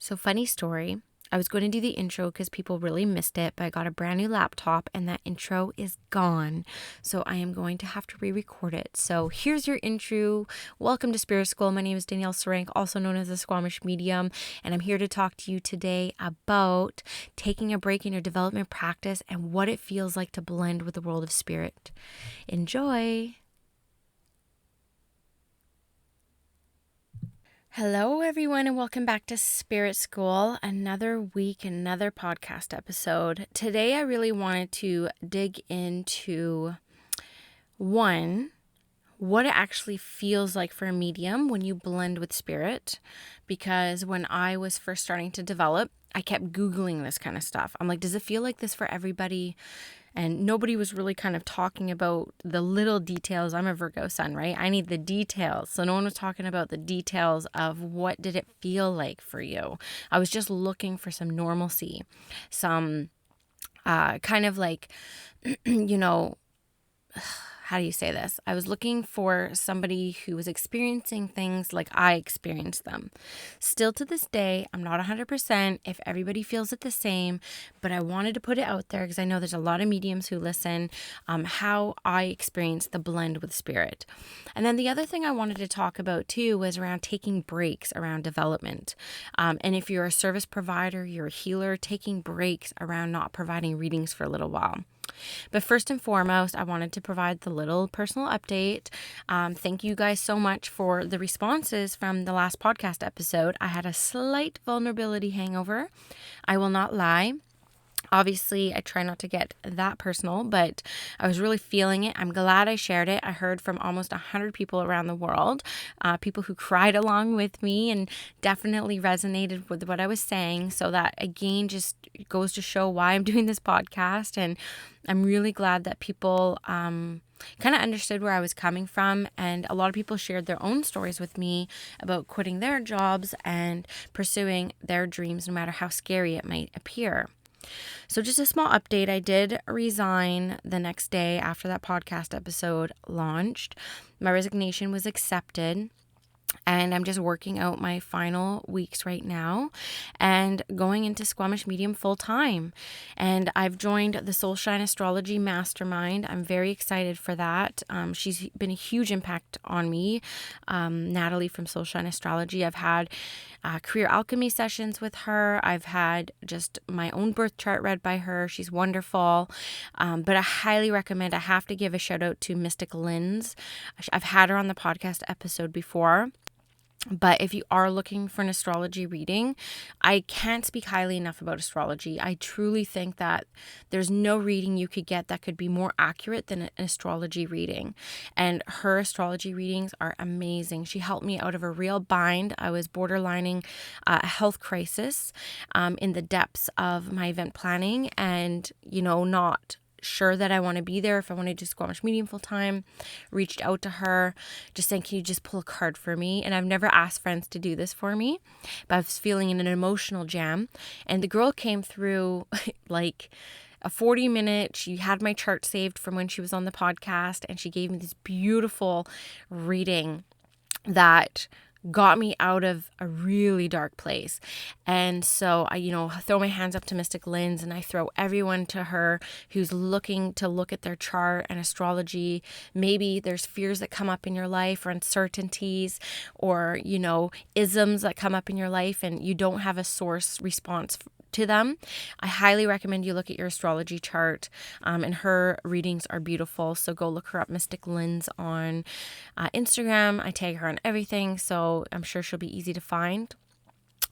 So funny story. I was going to do the intro because people really missed it, but I got a brand new laptop and that intro is gone. So I am going to have to re-record it. So here's your intro. Welcome to Spirit School. My name is Danielle Sarank, also known as the Squamish Medium, and I'm here to talk to you today about taking a break in your development practice and what it feels like to blend with the world of spirit. Enjoy. Hello, everyone, and welcome back to Spirit School. Another week, another podcast episode. Today, I really wanted to dig into what it actually feels like for a medium when you blend with spirit. Because when I was first starting to develop, I kept Googling this kind of stuff. I'm like, does it feel like this for everybody? And nobody was really kind of talking about the little details. I'm a Virgo sun, right? I need the details. So no one was talking about the details of what did it feel like for you. I was just looking for some normalcy, some kind of like, how do you say this? I was looking for somebody who was experiencing things like I experienced them. Still to this day, I'm not 100% if everybody feels it the same, but I wanted to put it out there because I know there's a lot of mediums who listen, how I experienced the blend with spirit. And then the other thing I wanted to talk about too was around taking breaks around development. And if you're a service provider, you're a healer, taking breaks around not providing readings for a little while. But first and foremost, I wanted to provide the little personal update. Thank you guys so much for the responses from the last podcast episode. I had a slight vulnerability hangover. I will not lie. Obviously, I try not to get that personal, but I was really feeling it. I'm glad I shared it. I heard from almost 100 people around the world, people who cried along with me and definitely resonated with what I was saying. So that, again, just goes to show why I'm doing this podcast. And I'm really glad that people kind of understood where I was coming from. And a lot of people shared their own stories with me about quitting their jobs and pursuing their dreams, no matter how scary it might appear. So just a small update. I did resign the next day after that podcast episode launched. My resignation was accepted. And I'm just working out my final weeks right now and going into Squamish Medium full time. And I've joined the Soulshine Astrology Mastermind. I'm very excited for that. She's been a huge impact on me. Natalie from Soulshine Astrology. I've had career alchemy sessions with her. I've had just my own birth chart read by her. She's wonderful. But I highly recommend, I have to give a shout out to Mystic Linz. I've had her on the podcast episode before. But if you are looking for an astrology reading, I can't speak highly enough about astrology. I truly think that there's no reading you could get that could be more accurate than an astrology reading. And her astrology readings are amazing. She helped me out of a real bind. I was borderlining a health crisis in the depths of my event planning and, not sure that I want to be there if I want to do Squamish Medium full time. Reached out to her just saying, can you just pull a card for me? And I've never asked friends to do this for me, but I was feeling in an emotional jam. And the girl came through like a 40-minute, she had my chart saved from when she was on the podcast, and she gave me this beautiful reading that got me out of a really dark place. And so I, throw my hands up to Mystic Linz and I throw everyone to her who's looking to look at their chart and astrology. Maybe there's fears that come up in your life or uncertainties or, isms that come up in your life and you don't have a source response to them. I highly recommend you look at your astrology chart, and her readings are beautiful. So go look her up, Mystic Linz, on Instagram. I tag her on everything, so I'm sure she'll be easy to find.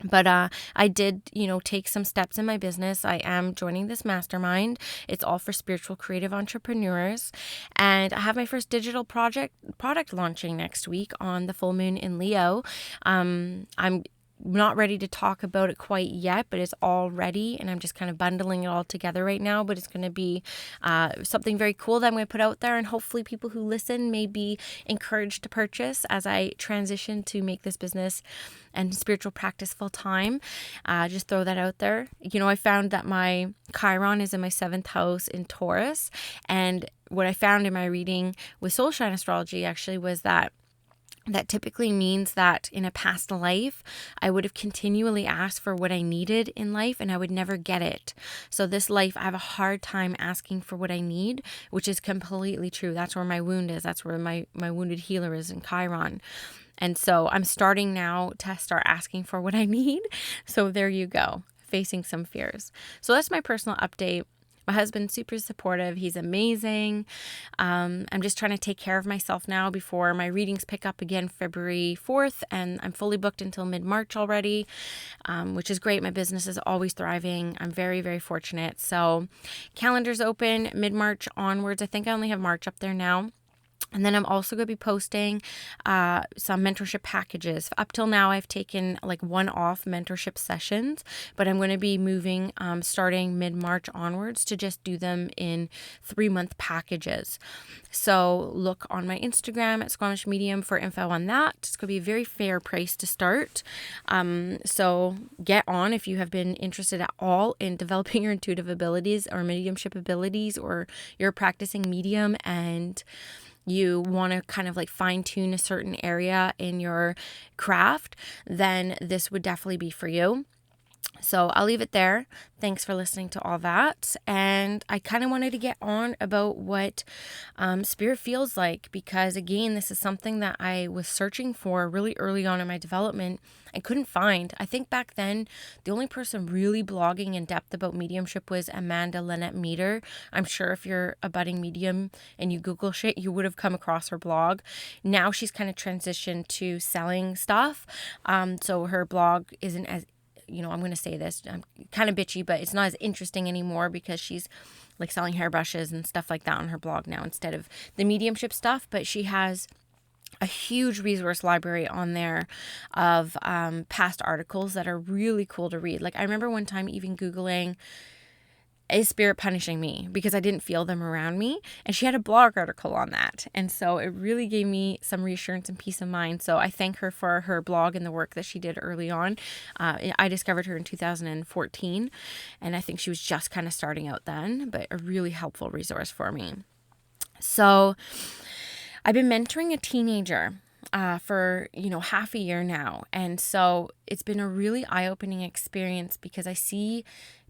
But I did, take some steps in my business. I am joining this mastermind. It's all for spiritual creative entrepreneurs. And I have my first digital product launching next week on the full moon in Leo. I'm not ready to talk about it quite yet, but it's all ready and I'm just kind of bundling it all together right now. But it's going to be something very cool that I'm going to put out there, and hopefully people who listen may be encouraged to purchase as I transition to make this business and spiritual practice full time. Just throw that out there. I found that my Chiron is in my 7th house in Taurus, and what I found in my reading with Soulshine Astrology actually was that That typically means that in a past life, I would have continually asked for what I needed in life and I would never get it. So this life, I have a hard time asking for what I need, which is completely true. That's where my wound is. That's where my wounded healer is in Chiron. And so I'm starting now to start asking for what I need. So there you go, facing some fears. So that's my personal update. My husband's super supportive. He's amazing. I'm just trying to take care of myself now before my readings pick up again February 4th. And I'm fully booked until mid-March already, which is great. My business is always thriving. I'm very, very fortunate. So calendar's open mid-March onwards. I think I only have March up there now. And then I'm also going to be posting some mentorship packages. Up till now, I've taken like one-off mentorship sessions, but I'm going to be moving starting mid-March onwards to just do them in 3-month packages. So look on my Instagram at Squamish Medium for info on that. It's going to be a very fair price to start. So get on if you have been interested at all in developing your intuitive abilities or mediumship abilities, or you're a practicing medium and you want to kind of like fine tune a certain area in your craft, then this would definitely be for you. So I'll leave it there. Thanks for listening to all that. And I kind of wanted to get on about what spirit feels like, because again, this is something that I was searching for really early on in my development. I couldn't find. I think back then, the only person really blogging in depth about mediumship was Amanda Lynette Meter. I'm sure if you're a budding medium and you Google shit, you would have come across her blog. Now she's kind of transitioned to selling stuff. So her blog isn't as, I'm going to say this, I'm kind of bitchy, but it's not as interesting anymore because she's like selling hairbrushes and stuff like that on her blog now instead of the mediumship stuff. But she has a huge resource library on there of past articles that are really cool to read. Like I remember one time even Googling, is spirit punishing me because I didn't feel them around me? And she had a blog article on that. And so it really gave me some reassurance and peace of mind. So I thank her for her blog and the work that she did early on. I discovered her in 2014, and I think she was just kind of starting out then, but a really helpful resource for me. So I've been mentoring a teenager for, half a year now. And so it's been a really eye-opening experience because I see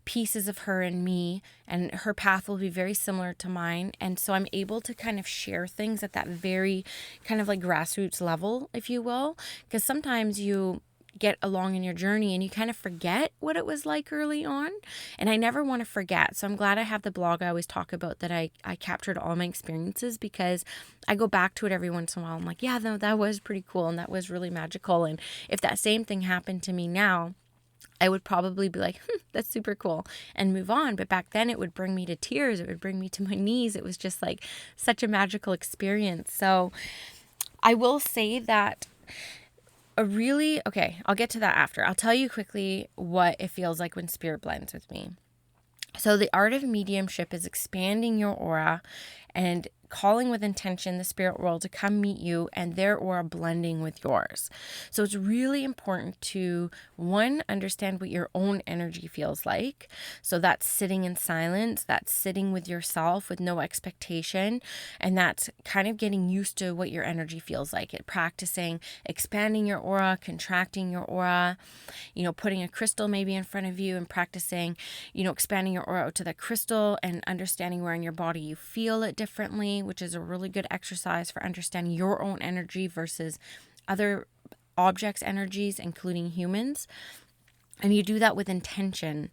pieces of her and me, and her path will be very similar to mine. And so I'm able to kind of share things at that very kind of like grassroots level, if you will, because sometimes you get along in your journey and you kind of forget what it was like early on. And I never want to forget. So I'm glad I have the blog. I always talk about that. I captured all my experiences because I go back to it every once in a while. I'm like, yeah, that was pretty cool. And that was really magical. And if that same thing happened to me now, I would probably be like, that's super cool, and move on. But back then it would bring me to tears. It would bring me to my knees. It was just like such a magical experience. So I will say that I'll get to that after. I'll tell you quickly what it feels like when spirit blends with me. So the art of mediumship is expanding your aura and calling with intention the spirit world to come meet you and their aura blending with yours. So it's really important to, one, understand what your own energy feels like. So that's sitting in silence, that's sitting with yourself with no expectation, and that's kind of getting used to what your energy feels like. Practicing expanding your aura, contracting your aura, putting a crystal maybe in front of you and practicing, expanding your aura out to the crystal and understanding where in your body you feel it differently, which is a really good exercise for understanding your own energy versus other objects' energies, including humans. And you do that with intention.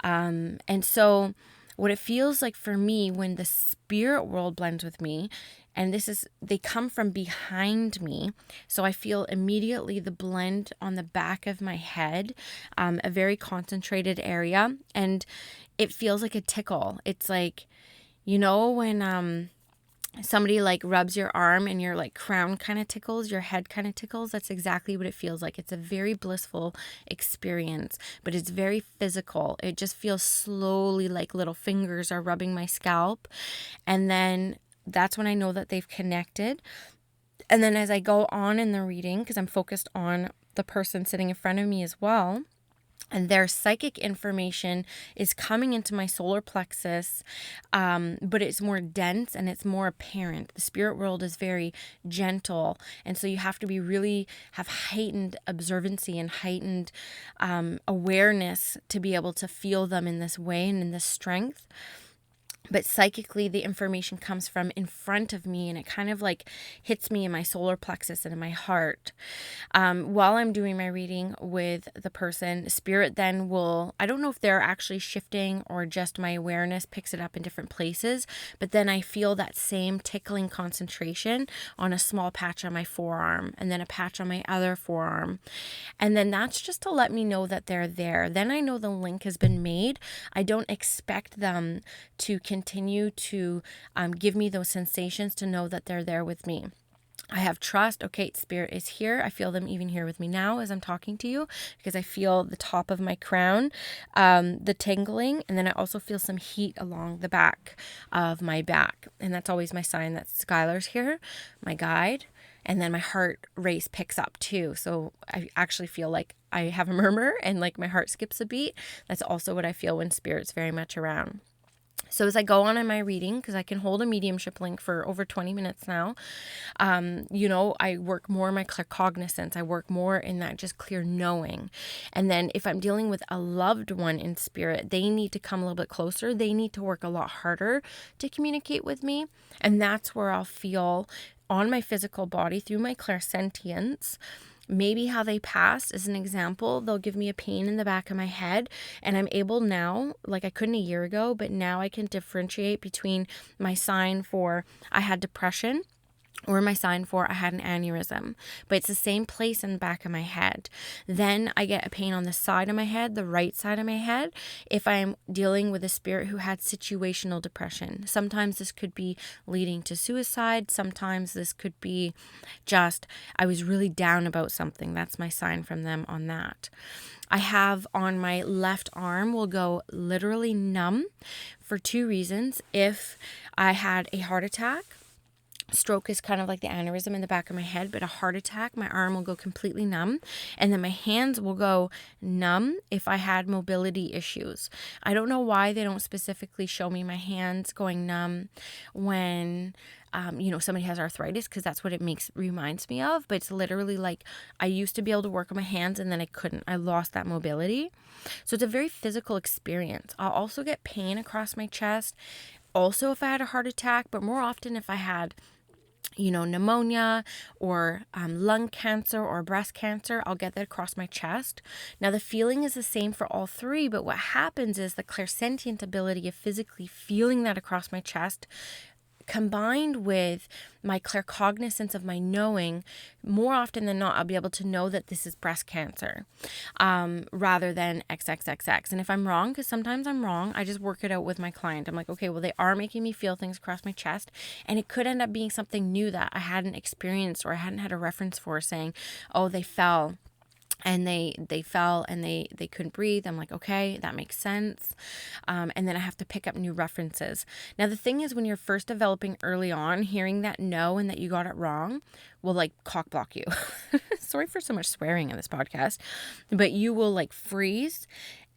And so what it feels like for me when the spirit world blends with me, and they come from behind me. So I feel immediately the blend on the back of my head, a very concentrated area. And it feels like a tickle. It's like, when somebody like rubs your arm and your like crown kind of tickles, your head kind of tickles. That's exactly what it feels like. It's a very blissful experience, but it's very physical. It just feels slowly like little fingers are rubbing my scalp. And then that's when I know that they've connected. And then as I go on in the reading, because I'm focused on the person sitting in front of me as well, and their psychic information is coming into my solar plexus, but it's more dense and it's more apparent. The spirit world is very gentle, and so you have to be really have heightened observancy and heightened awareness to be able to feel them in this way and in this strength. But psychically, the information comes from in front of me, and it kind of like hits me in my solar plexus and in my heart. While I'm doing my reading with the person, spirit then will, I don't know if they're actually shifting or just my awareness picks it up in different places, but then I feel that same tickling concentration on a small patch on my forearm, and then a patch on my other forearm. And then that's just to let me know that they're there. Then I know the link has been made. I don't expect them to continue to give me those sensations, to know that they're there with me. I have trust. Okay, spirit is here. I feel them even here with me now as I'm talking to you, because I feel the top of my crown, the tingling, and then I also feel some heat along the back of my back. And that's always my sign that Skylar's here, my guide. And then my heart race picks up too. So I actually feel like I have a murmur and like my heart skips a beat. That's also what I feel when spirit's very much around. So as I go on in my reading, because I can hold a mediumship link for over 20 minutes now, I work more in my claircognizance. I work more in that just clear knowing. And then if I'm dealing with a loved one in spirit, they need to come a little bit closer. They need to work a lot harder to communicate with me. And that's where I'll feel on my physical body through my clairsentience, maybe how they passed. As an example, they'll give me a pain in the back of my head, and I'm able now, like I couldn't a year ago, but now I can differentiate between my sign for I had depression or my sign for I had an aneurysm, but it's the same place in the back of my head. Then I get a pain on the side of my head, the right side of my head, if I'm dealing with a spirit who had situational depression. Sometimes this could be leading to suicide. Sometimes this could be just, I was really down about something. That's my sign from them on that. I have on my left arm will go literally numb for 2 reasons. If I had a heart attack, stroke is kind of like the aneurysm in the back of my head, but a heart attack, my arm will go completely numb. And then my hands will go numb if I had mobility issues. I don't know why they don't specifically show me my hands going numb when somebody has arthritis, because that's what it reminds me of. But it's literally like I used to be able to work on my hands and then I couldn't. I lost that mobility. So it's a very physical experience. I'll also get pain across my chest. Also, if I had a heart attack, but more often if I had pneumonia or lung cancer or breast cancer, I'll get that across my chest. Now, the feeling is the same for all 3, but what happens is the clairsentient ability of physically feeling that across my chest, combined with my claircognizance of my knowing, more often than not, I'll be able to know that this is breast cancer rather than XXXX. And if I'm wrong, because sometimes I'm wrong, I just work it out with my client. I'm like, okay, well, they are making me feel things across my chest, and it could end up being something new that I hadn't experienced or I hadn't had a reference for, saying, oh, they fell. And they fell and they couldn't breathe. I'm like, okay, that makes sense. And then I have to pick up new references. Now, the thing is, when you're first developing early on, hearing that no and that you got it wrong will like cock block you. Sorry for so much swearing in this podcast, but you will like freeze,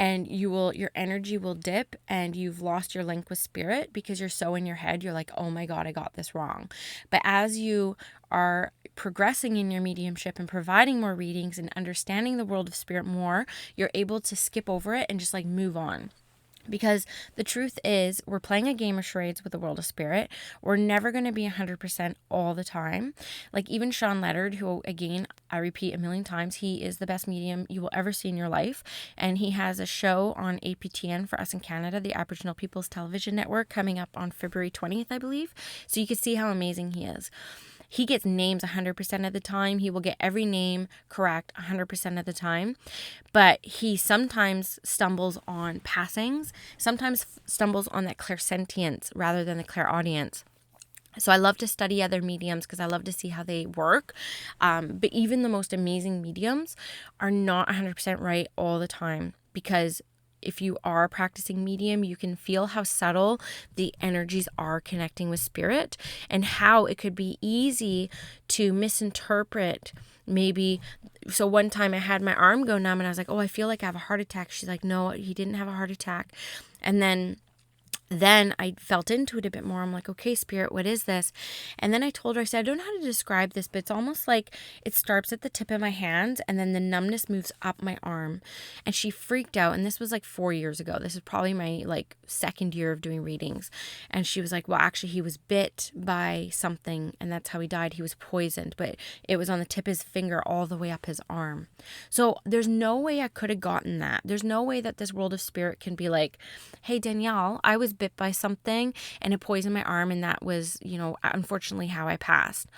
and your energy will dip, and you've lost your link with spirit because you're so in your head. You're like, oh my God, I got this wrong. But as you are progressing in your mediumship and providing more readings and understanding the world of spirit more, you're able to skip over it and just like move on. Because the truth is, we're playing a game of charades with the world of spirit. We're never going to be 100% all the time. Like even Sean Leonard, who, again, I repeat a million times, he is the best medium you will ever see in your life. And he has a show on APTN for us in Canada, the Aboriginal People's Television Network, coming up on February 20th, I believe. So you can see how amazing he is. He gets names 100% of the time. He will get every name correct 100% of the time. But he sometimes stumbles on passings, sometimes stumbles on that clairsentience rather than the clairaudience. So I love to study other mediums because I love to see how they work. But even the most amazing mediums are not 100% right all the time, because if you are a practicing medium, you can feel how subtle the energies are connecting with spirit, and how it could be easy to misinterpret maybe, so one time I had my arm go numb and I was like, oh, I feel like I have a heart attack. She's like, no, he didn't have a heart attack. And then I felt into it a bit more. I'm like, okay, Spirit, what is this? And then I told her, I said, I don't know how to describe this, but it's almost like it starts at the tip of my hand and then the numbness moves up my arm. And she freaked out. And this was like 4 years ago. This is probably my like second year of doing readings. And she was like, well, actually he was bit by something and that's how he died. He was poisoned, but it was on the tip of his finger all the way up his arm. So there's no way I could have gotten that. There's no way that this world of spirit can be like, hey, Danielle, I was bit by something and it poisoned my arm and that was, unfortunately how I passed.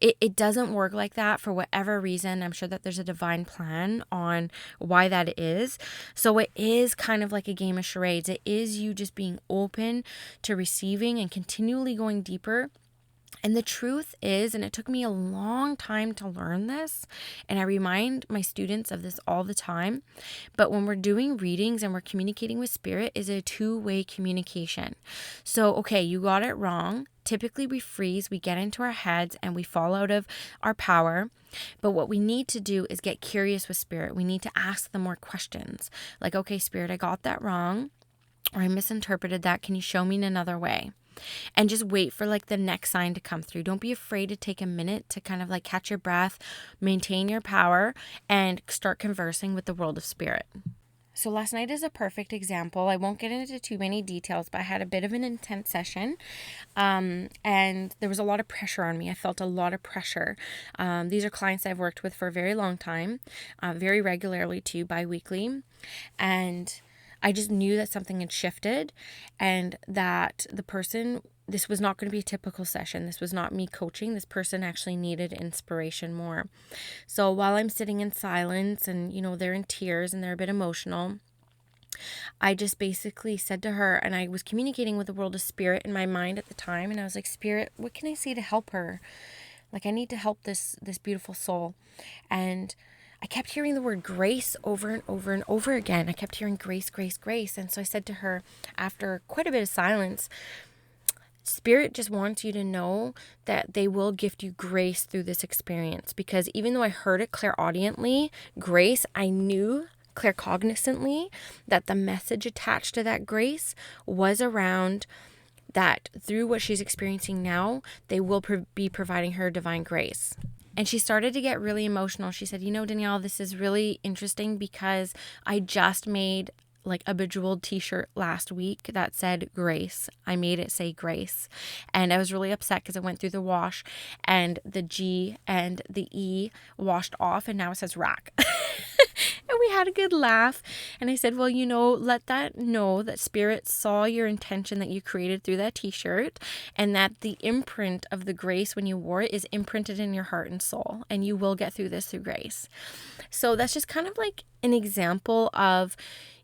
It doesn't work like that for whatever reason. I'm sure that there's a divine plan on why that is. So it is kind of like a game of charades. It is you just being open to receiving and continually going deeper. And the truth is, and it took me a long time to learn this, and I remind my students of this all the time, but when we're doing readings and we're communicating with spirit, is a two-way communication. So, okay, you got it wrong. Typically we freeze, we get into our heads, and we fall out of our power. But what we need to do is get curious with spirit. We need to ask them more questions. Like, okay, spirit, I got that wrong, or I misinterpreted that. Can you show me in another way? And just wait for like the next sign to come through. Don't be afraid to take a minute to kind of like catch your breath, maintain your power, and start conversing with the world of spirit. So last night is a perfect example. I won't get into too many details, but I had a bit of an intense session, and there was a lot of pressure on me. I felt a lot of pressure. These are clients I've worked with for a very long time, very regularly too, bi-weekly, and I just knew that something had shifted and that this was not going to be a typical session. This was not me coaching. This person actually needed inspiration more. So while I'm sitting in silence and, they're in tears and they're a bit emotional, I just basically said to her, and I was communicating with the world of spirit in my mind at the time. And I was like, Spirit, what can I say to help her? Like, I need to help this beautiful soul. And I kept hearing the word grace over and over and over again. I kept hearing grace, grace, grace. And so I said to her, after quite a bit of silence, Spirit just wants you to know that they will gift you grace through this experience. Because even though I heard it clairaudiently, grace, I knew claircognizantly that the message attached to that grace was around that through what she's experiencing now, they will be providing her divine grace. And she started to get really emotional. She said, Danielle, this is really interesting because I just made like a bejeweled t-shirt last week that said grace. I made it say grace. And I was really upset because it went through the wash and the G and the E washed off and now it says rack. And we had a good laugh. And I said, well, let that know that spirit saw your intention that you created through that t-shirt and that the imprint of the grace when you wore it is imprinted in your heart and soul. And you will get through this through grace. So that's just kind of like an example of,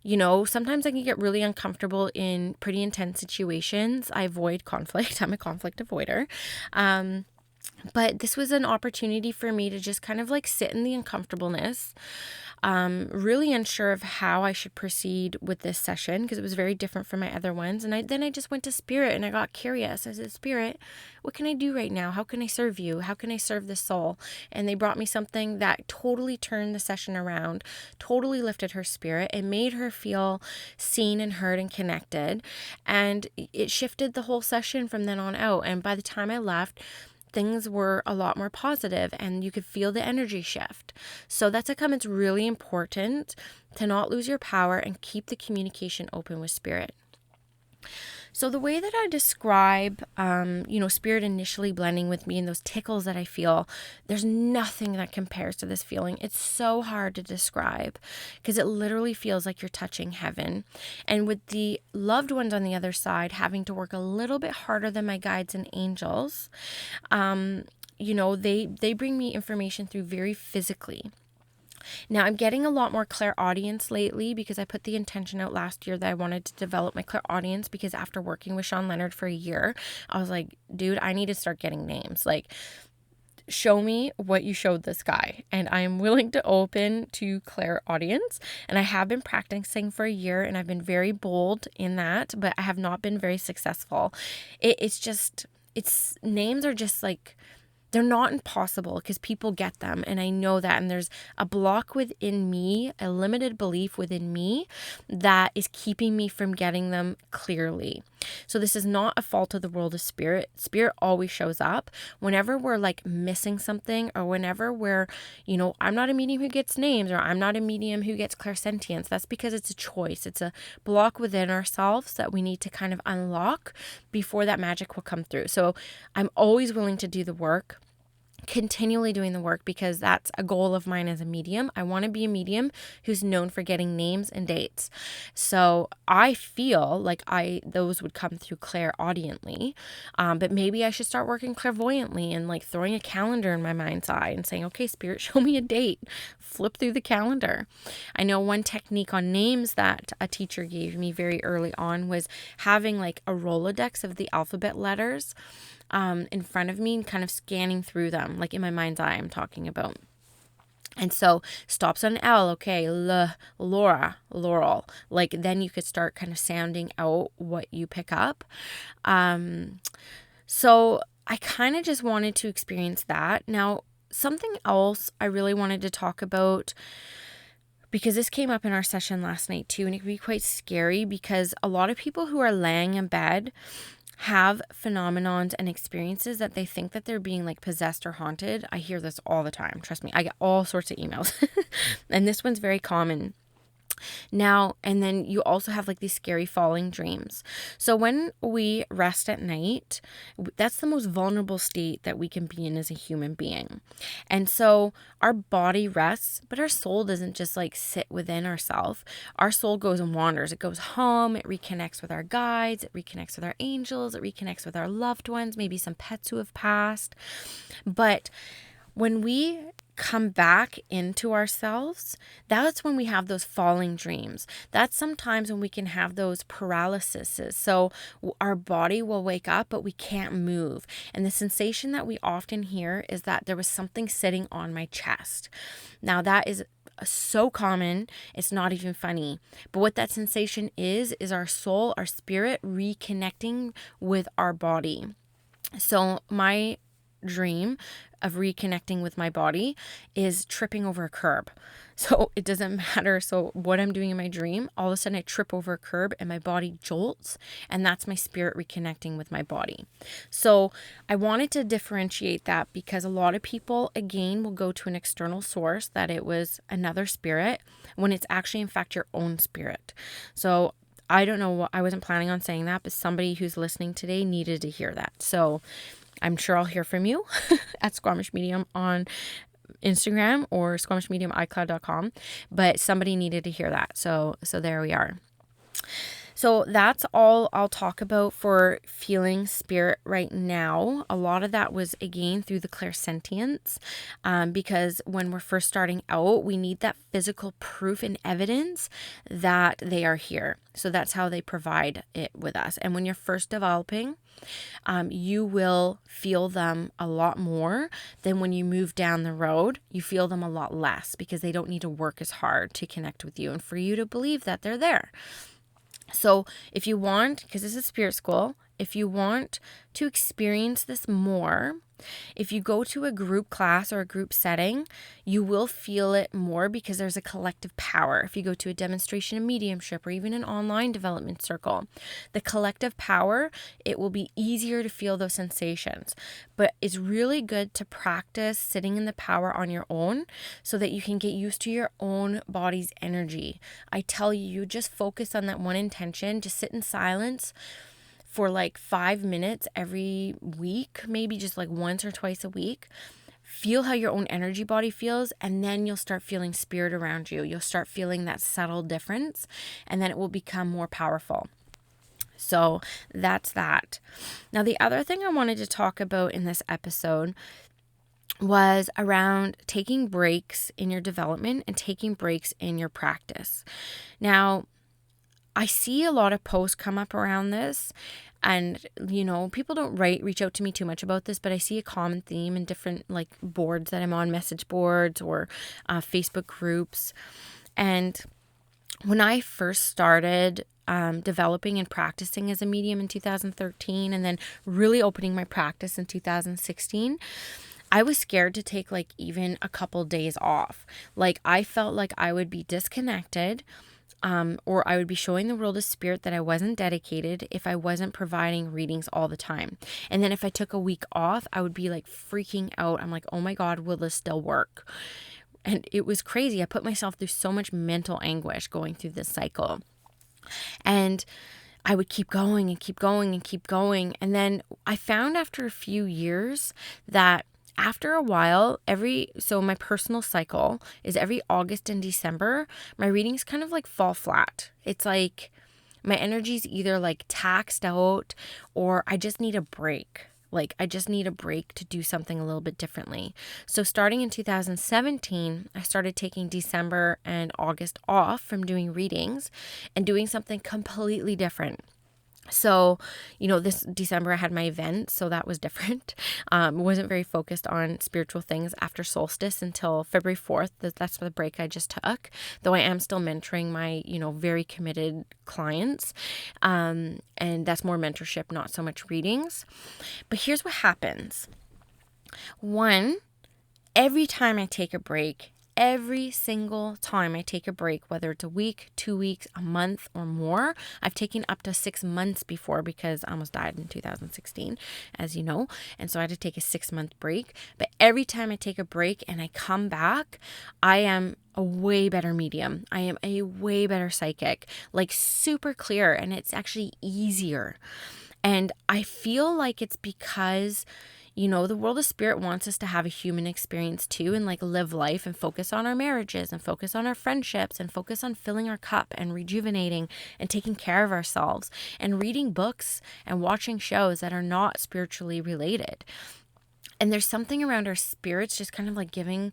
sometimes I can get really uncomfortable in pretty intense situations. I avoid conflict. I'm a conflict avoider. But this was an opportunity for me to just kind of like sit in the uncomfortableness, really unsure of how I should proceed with this session because it was very different from my other ones. And then I just went to Spirit and I got curious. I said, Spirit, what can I do right now? How can I serve you? How can I serve this soul? And they brought me something that totally turned the session around, totally lifted her spirit. It made her feel seen and heard and connected. And it shifted the whole session from then on out. And by the time I left, things were a lot more positive and you could feel the energy shift. So that's how come it's really important to not lose your power and keep the communication open with spirit. So the way that I describe, spirit initially blending with me and those tickles that I feel, there's nothing that compares to this feeling. It's so hard to describe because it literally feels like you're touching heaven. And with the loved ones on the other side having to work a little bit harder than my guides and angels, they bring me information through very physically. Now, I'm getting a lot more clairaudience lately because I put the intention out last year that I wanted to develop my clairaudience because after working with Sean Leonard for a year, I was like, dude, I need to start getting names. Like, show me what you showed this guy. And I am willing to open to clairaudience. And I have been practicing for a year and I've been very bold in that, but I have not been very successful. Names are just like they're not impossible because people get them. And I know that. And there's a block within me, a limited belief within me that is keeping me from getting them clearly. So this is not a fault of the world of spirit. Spirit always shows up whenever we're like missing something, or whenever we're, I'm not a medium who gets names, or I'm not a medium who gets clairsentience. That's because it's a choice. It's a block within ourselves that we need to kind of unlock before that magic will come through. So I'm always willing to do the work, continually doing the work, because that's a goal of mine as a medium. I want to be a medium who's known for getting names and dates. So I feel like those would come through clairaudiently, but maybe I should start working clairvoyantly and like throwing a calendar in my mind's eye and saying, okay, spirit, show me a date, flip through the calendar. I know one technique on names that a teacher gave me very early on was having like a Rolodex of the alphabet letters in front of me and kind of scanning through them, like in my mind's eye I'm talking about. And so stops on L, okay, Laura, Laurel. Like then you could start kind of sounding out what you pick up. So I kind of just wanted to experience that. Now, something else I really wanted to talk about, because this came up in our session last night too, and it can be quite scary because a lot of people who are laying in bed have phenomenons and experiences that they think that they're being like possessed or haunted. I hear this all the time. Trust me, I get all sorts of emails. And this one's very common. Now, and then you also have like these scary falling dreams. So when we rest at night, that's the most vulnerable state that we can be in as a human being. And so our body rests, but our soul doesn't just like sit within ourselves. Our soul goes and wanders. It goes home. It reconnects with our guides. It reconnects with our angels. It reconnects with our loved ones, maybe some pets who have passed. But when we come back into ourselves, that's when we have those falling dreams. That's sometimes when we can have those paralyses. So our body will wake up, but we can't move. And the sensation that we often hear is that there was something sitting on my chest. Now that is so common, it's not even funny. But what that sensation is our soul, our spirit reconnecting with our body. So my dream of reconnecting with my body is tripping over a curb. So it doesn't matter. So what I'm doing in my dream, all of a sudden I trip over a curb and my body jolts, and that's my spirit reconnecting with my body. So I wanted to differentiate that because a lot of people, again, will go to an external source that it was another spirit when it's actually in fact your own spirit. So I don't know what, I wasn't planning on saying that, but somebody who's listening today needed to hear that. So I'm sure I'll hear from you at Squamish Medium on Instagram or squamishmediumicloud.com, but somebody needed to hear that. So there we are. So that's all I'll talk about for feeling spirit right now. A lot of that was, again, through the clairsentience, because when we're first starting out, we need that physical proof and evidence that they are here. So that's how they provide it with us. And when you're first developing, you will feel them a lot more than when you move down the road. You feel them a lot less because they don't need to work as hard to connect with you and for you to believe that they're there. So if you want, because this is spirit school, if you want to experience this more, if you go to a group class or a group setting, you will feel it more because there's a collective power. If you go to a demonstration of mediumship or even an online development circle, the collective power, it will be easier to feel those sensations. But it's really good to practice sitting in the power on your own so that you can get used to your own body's energy. I tell you, you just focus on that one intention, just sit in silence for like 5 minutes every week, maybe just like once or twice a week. Feel how your own energy body feels, and then you'll start feeling spirit around you. You'll start feeling that subtle difference, and then it will become more powerful. So that's that. Now, the other thing I wanted to talk about in this episode was around taking breaks in your development and taking breaks in your practice. Now, I see a lot of posts come up around this, and, people don't reach out to me too much about this, but I see a common theme in different like boards that I'm on, message boards or Facebook groups. And when I first started developing and practicing as a medium in 2013, and then really opening my practice in 2016, I was scared to take like even a couple days off. Like I felt like I would be disconnected, or I would be showing the world of spirit that I wasn't dedicated if I wasn't providing readings all the time. And then if I took a week off, I would be like freaking out. I'm like, oh my God, will this still work? And it was crazy. I put myself through so much mental anguish going through this cycle. And I would keep going and keep going and keep going. And then I found after a few years that after a while, so my personal cycle is every August and December, my readings kind of like fall flat. It's like my energy's either like taxed out or I just need a break. Like I just need a break to do something a little bit differently. So starting in 2017, I started taking December and August off from doing readings and doing something completely different. So, this December I had my event, so that was different. Wasn't very focused on spiritual things after solstice until February 4th. That's the break I just took, though I am still mentoring my, very committed clients. And that's more mentorship, not so much readings. But here's what happens. One, every time I take a break, every single time I take a break, whether it's a week, 2 weeks, a month, or more. I've taken up to 6 months before because I almost died in 2016, as you know. And so I had to take a 6-month break. But every time I take a break and I come back, I am a way better medium. I am a way better psychic, like super clear, and it's actually easier. And I feel like it's because the world of spirit wants us to have a human experience too and like live life and focus on our marriages and focus on our friendships and focus on filling our cup and rejuvenating and taking care of ourselves and reading books and watching shows that are not spiritually related. And there's something around our spirits just kind of like giving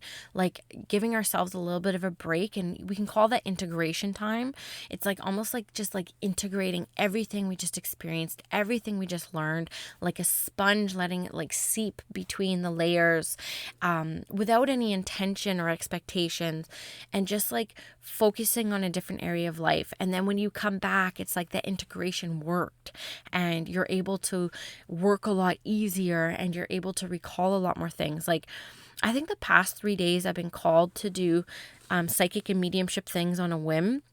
ourselves a little bit of a break, and we can call that integration time. It's like almost like just like integrating everything we just experienced, everything we just learned, like a sponge, letting it like seep between the layers, without any intention or expectations, and just like focusing on a different area of life. And then when you come back, it's like that integration worked and you're able to work a lot easier and you're able to recall a lot more things. Like I think the past 3 days I've been called to do psychic and mediumship things on a whim.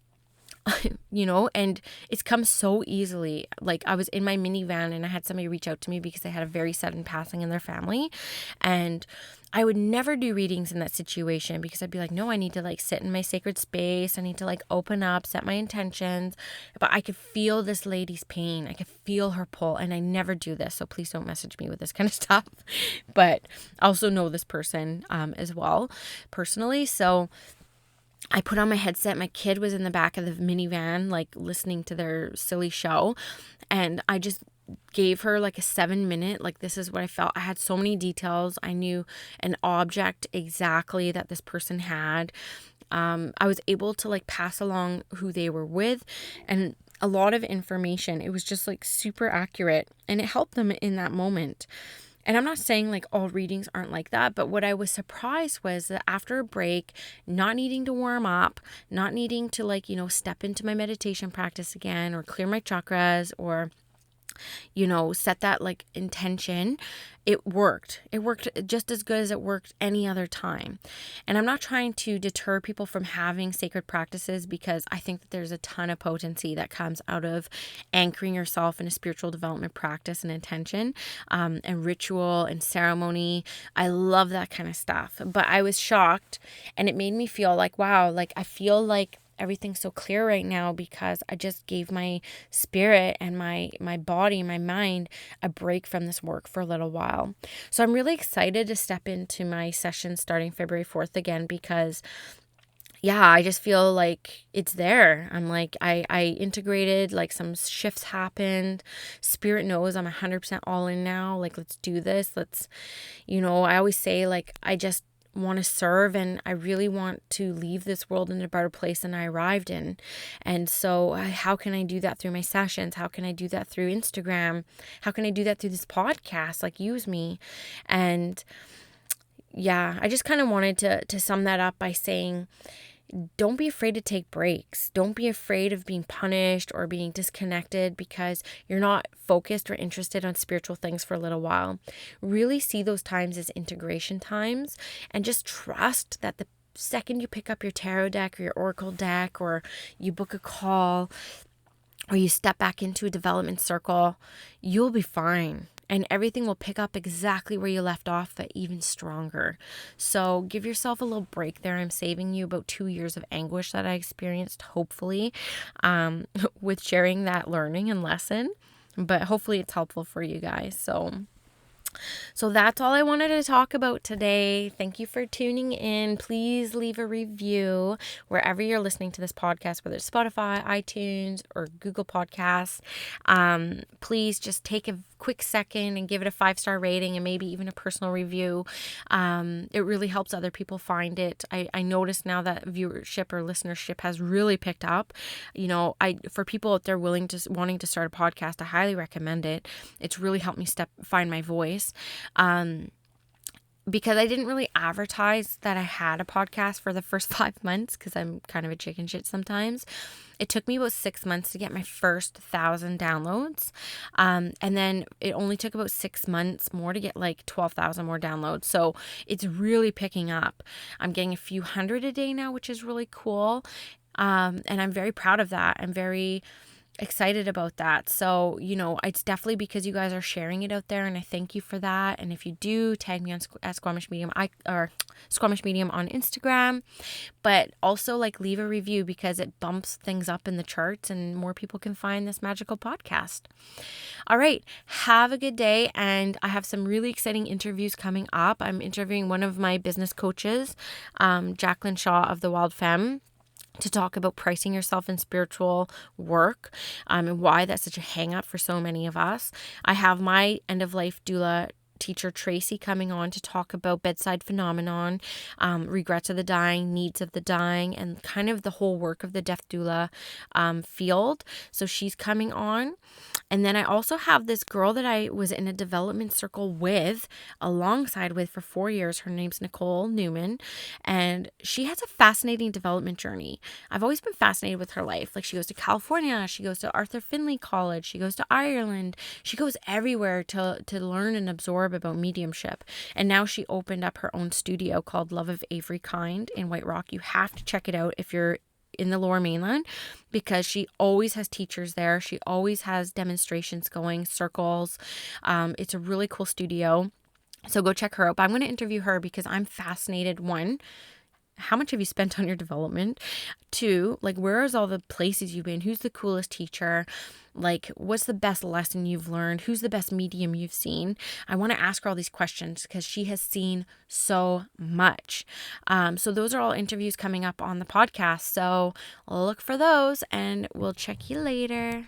And it's come so easily. Like I was in my minivan and I had somebody reach out to me because they had a very sudden passing in their family, and I would never do readings in that situation because I'd be like, no, I need to like sit in my sacred space. I need to like open up, set my intentions. But I could feel this lady's pain. I could feel her pull, and I never do this. So please don't message me with this kind of stuff. But I also know this person as well personally. So I put on my headset. My kid was in the back of the minivan, like listening to their silly show. And I just gave her like a 7-minute, like, this is what I felt. I had so many details. I knew an object exactly that this person had. I was able to like pass along who they were with and a lot of information. It was just like super accurate and it helped them in that moment. And I'm not saying like all readings aren't like that, but what I was surprised was that after a break, not needing to warm up, not needing to like, step into my meditation practice again or clear my chakras or set that like intention, it worked. It worked just as good as it worked any other time. And I'm not trying to deter people from having sacred practices because I think that there's a ton of potency that comes out of anchoring yourself in a spiritual development practice and intention, and ritual and ceremony. I love that kind of stuff. But I was shocked and it made me feel like, wow, like I feel like everything's so clear right now because I just gave my spirit and my body, my mind a break from this work for a little while. So I'm really excited to step into my session starting February 4th again because I just feel like it's there. I'm like, I integrated, like some shifts happened. Spirit knows I'm 100% all in now. Like, let's do this. Let's, I always say like, I just want to serve and I really want to leave this world in a better place than I arrived in. And so how can I do that through my sessions? How can I do that through Instagram? How can I do that through this podcast? Like, use me. And I just kind of wanted to sum that up by saying, don't be afraid to take breaks. Don't be afraid of being punished or being disconnected because you're not focused or interested on spiritual things for a little while. Really see those times as integration times and just trust that the second you pick up your tarot deck or your oracle deck, or you book a call, or you step back into a development circle, you'll be fine. And everything will pick up exactly where you left off, but even stronger. So give yourself a little break there. I'm saving you about 2 years of anguish that I experienced, hopefully, with sharing that learning and lesson. But hopefully it's helpful for you guys. So that's all I wanted to talk about today. Thank you for tuning in. Please leave a review wherever you're listening to this podcast, whether it's Spotify, iTunes, or Google Podcasts. Please just take a quick second and give it a 5-star rating and maybe even a personal review. It really helps other people find it. I notice now that viewership or listenership has really picked up. For people out there wanting to start a podcast, I highly recommend it. It's really helped me find my voice. Because I didn't really advertise that I had a podcast for the first 5 months, because I'm kind of a chicken shit sometimes. It took me about 6 months to get my first 1,000 downloads. And then it only took about 6 months more to get like 12,000 more downloads. So it's really picking up. I'm getting a few hundred a day now, which is really cool. And I'm very proud of that. I'm very excited about that. So, it's definitely because you guys are sharing it out there, and I thank you for that. And if you do, tag me on at Squamish Medium, Squamish Medium on Instagram, but also leave a review because it bumps things up in the charts and more people can find this magical podcast. All right. Have a good day. And I have some really exciting interviews coming up. I'm interviewing one of my business coaches, Jacqueline Shaw of The Wild Femme, to talk about pricing yourself in spiritual work, and why that's such a hang up for so many of us. I have my end-of-life doula teacher Tracy coming on to talk about bedside phenomenon, regrets of the dying, needs of the dying, and kind of the whole work of the death doula field. So she's coming on. And then I also have this girl that I was in a development circle alongside with for 4 years. Her name's Nicole Newman, and she has a fascinating development journey. I've always been fascinated with her life. She goes to California, she goes to Arthur Findlay College, she goes to Ireland, she goes everywhere to learn and absorb about mediumship. And now she opened up her own studio called Love of Avery Kind in White Rock. You have to check it out if you're in the Lower Mainland, because she always has teachers there. She always has demonstrations going, circles. It's a really cool studio. So go check her out. But I'm going to interview her because I'm fascinated. One, how much have you spent on your development? 2, where is all the places you've been? Who's the coolest teacher? What's the best lesson you've learned? Who's the best medium you've seen? I want to ask her all these questions because she has seen so much. So those are all interviews coming up on the podcast. So look for those, and we'll check you later.